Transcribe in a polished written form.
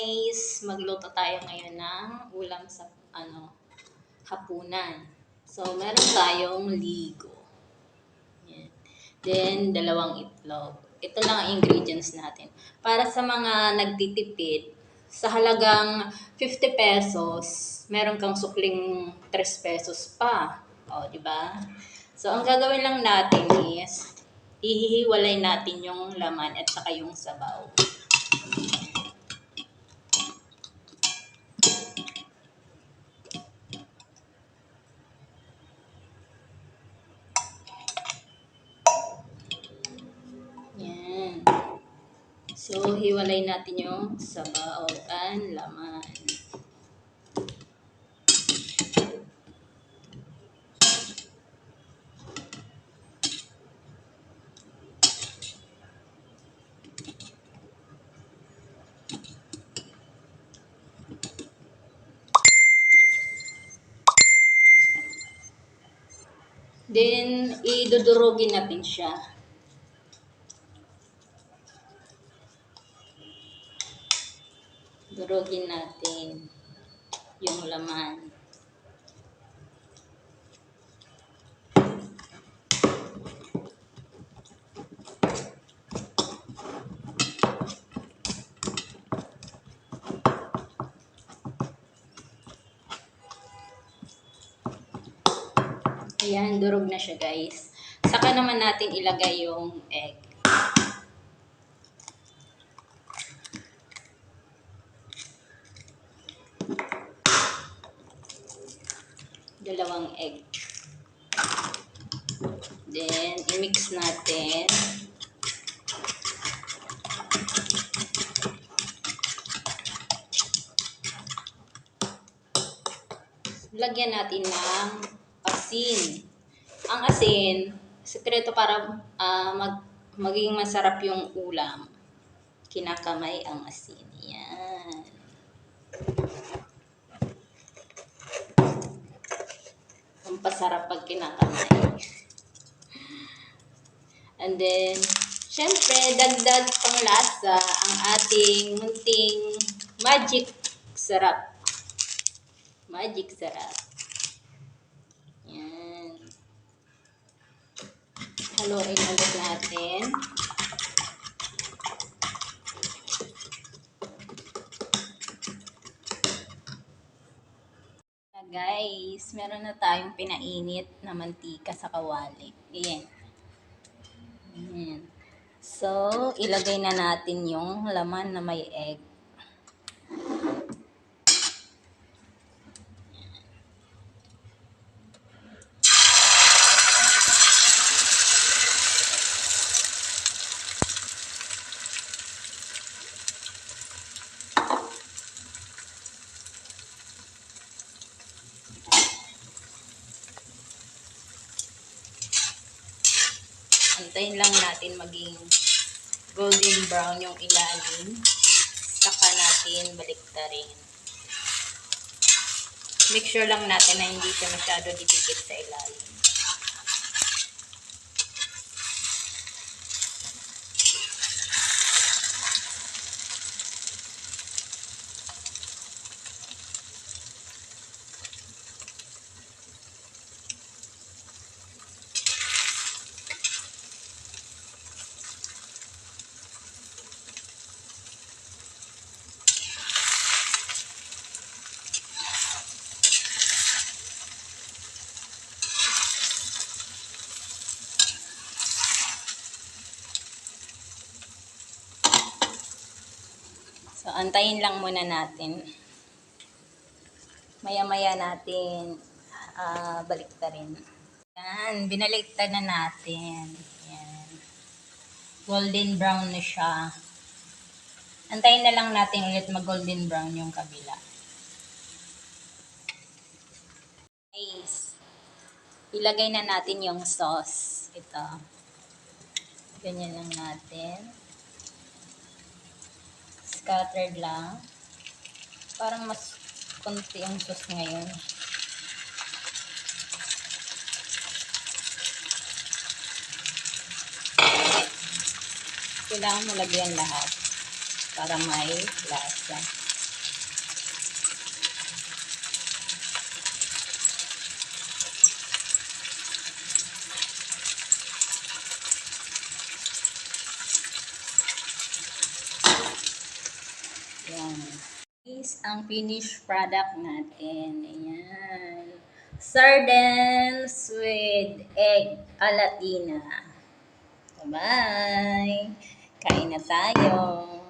guys, magluto tayo ngayon ng ulam sa hapunan. So meron tayong ligo. Yan. Then dalawang itlog. Ito lang ang ingredients natin. Para sa mga nagtitipid, sa halagang 50 pesos, meron kang sukling 3 pesos pa. O, di ba? So ang gagawin lang natin is ihihiwalay natin yung laman at saka yung sabaw. Yan. So, hiwalay natin yung sabaw at laman. Then, idudurugin natin siya. Durugin natin yung laman. Ayan, durog na siya guys. Saka naman natin ilagay yung egg. Dalawang egg. Then, i-mix natin. Lagyan natin ng asin. Ang asin, sekreto para maging masarap yung ulam. Kinakamay ang asin. Yan. Ang pasarap pag kinakamay. And then, syempre, dagdag pang lasa ang ating munting magic sarap. Magic sarap. Yan. Haluin ulit natin. Guys, meron na tayong pinainit na mantika sa kawali. Ayan. Ayan. So, ilagay na natin yung laman na may egg. Antayin lang natin maging golden brown yung ilalim. Saka natin baliktarin. Make sure lang natin na hindi siya masyado didikit sa ilalim. So, antayin lang muna natin. Maya-maya natin baliktarin. Yan, binaliktad na natin. Yan. Golden brown na siya. Antayin na lang natin ulit mag-golden brown yung kabila. Guys, ilagay na natin yung sauce. Ito. Ganyan lang natin. Scattered lang. Parang mas konti ang sauce ngayon. Kailangan mo lagyan lahat para may lasa. Yan. Is ang finished product natin. Ayan. Sardines with egg alatina. Bye! Kain na tayo.